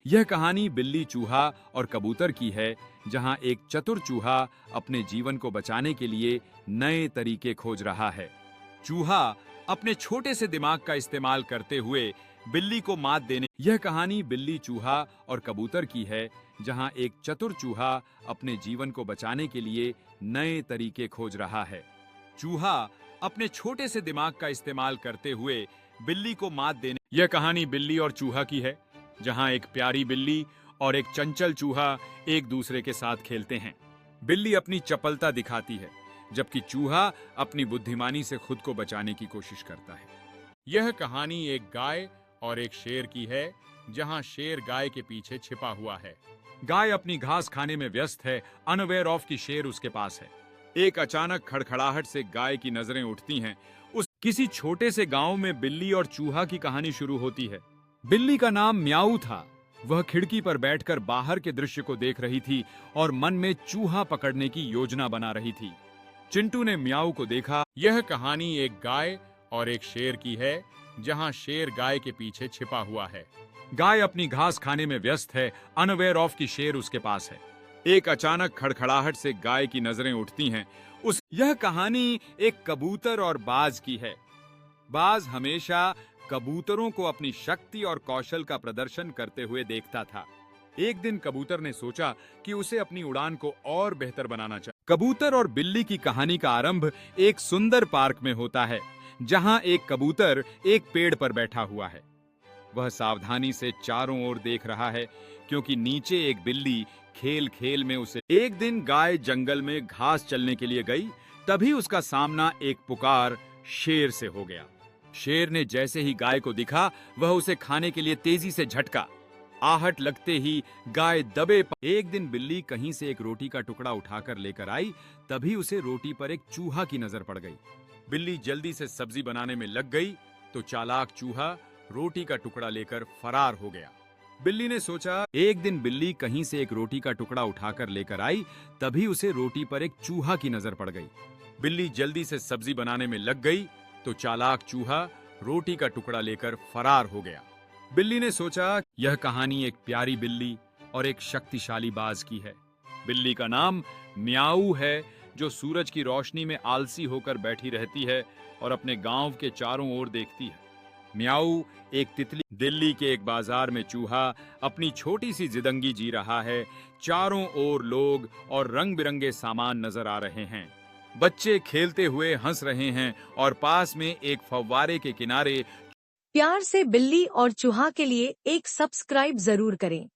यह कहानी बिल्ली, चूहा और कबूतर की है, जहां एक चतुर चूहा अपने जीवन को बचाने के लिए नए तरीके खोज रहा है। चूहा अपने छोटे से दिमाग का इस्तेमाल करते हुए बिल्ली को मात देने यह कहानी बिल्ली, चूहा और कबूतर की है, जहां एक चतुर चूहा अपने जीवन को बचाने के लिए नए तरीके खोज रहा है। चूहा अपने छोटे से दिमाग का इस्तेमाल करते हुए बिल्ली को मात देने यह कहानी बिल्ली और चूहा की है, जहां एक प्यारी बिल्ली और एक चंचल चूहा एक दूसरे के साथ खेलते हैं। बिल्ली अपनी चपलता दिखाती है, जबकि चूहा अपनी बुद्धिमानी से खुद को बचाने की कोशिश करता है। यह कहानी एक गाय और एक शेर की है, जहां शेर गाय के पीछे छिपा हुआ है। गाय अपनी घास खाने में व्यस्त है, अनअवेयर ऑफ कि शेर उसके पास है। एक अचानक खड़खड़ाहट से गाय की नजरें उठती हैं। उस किसी छोटे से गांव में बिल्ली और चूहा की कहानी शुरू होती है। बिल्ली का नाम म्याऊ था। वह खिड़की पर बैठकर बाहर के दृश्य को देख रही थी और मन में चूहा पकड़ने की योजना बना रही थी। चिंटू ने म्याऊ को देखा। यह कहानी एक गाय और एक शेर की है, जहां शेर गाय के पीछे छिपा हुआ है। गाय अपनी घास खाने में व्यस्त है, अनअवेयर ऑफ कि शेर उसके पास है। एक अचानक खड़खड़ाहट से गाय की नजरें उठती हैं। यह कहानी एक कबूतर और बाज की है। बाज हमेशा कबूतरों को अपनी शक्ति और कौशल का प्रदर्शन करते हुए देखता था। एक दिन कबूतर ने सोचा कि उसे अपनी उड़ान को और बेहतर बनाना चाहिए। कबूतर और बिल्ली की कहानी का आरंभ एक सुंदर पार्क में होता है, जहां एक कबूतर एक पेड़ पर बैठा हुआ है। वह सावधानी से चारों ओर देख रहा है, क्योंकि नीचे एक बिल्ली खेल खेल में उसे एक दिन गाय जंगल में घास चलने के लिए गई। तभी उसका सामना एक पुकार शेर से हो गया। शेर ने जैसे ही गाय को दिखा, वह उसे खाने के लिए तेजी से झटका। आहट लगते ही गाय एक दिन बिल्ली कहीं से एक रोटी का टुकड़ा उठाकर लेकर आई। तभी उसे रोटी पर एक चूहा की नजर पड़ गई। बिल्ली जल्दी से सब्जी बनाने में लग गई, तो चालाक चूहा रोटी का टुकड़ा लेकर फरार हो गया। बिल्ली ने सोचा, एक दिन बिल्ली कहीं से एक रोटी का टुकड़ा उठाकर लेकर आई। तभी उसे रोटी पर एक चूहा की नजर पड़ गई। बिल्ली जल्दी से सब्जी बनाने में लग गई, तो चालाक चूहा रोटी का टुकड़ा लेकर फरार हो गया। बिल्ली ने सोचा, यह कहानी एक प्यारी बिल्ली और एक शक्तिशाली बाज की है। बिल्ली का नाम म्याऊ है, जो सूरज की रोशनी में आलसी होकर बैठी रहती है और अपने गांव के चारों ओर देखती है। म्याऊ एक तितली। दिल्ली के एक बाजार में चूहा अपनी छोटी सी जिंदगी जी रहा है। चारों ओर लोग और रंग बिरंगे सामान नजर आ रहे हैं। बच्चे खेलते हुए हंस रहे हैं और पास में एक फव्वारे के किनारे प्यार से बिल्ली और चूहा के लिए एक सब्सक्राइब जरूर करें।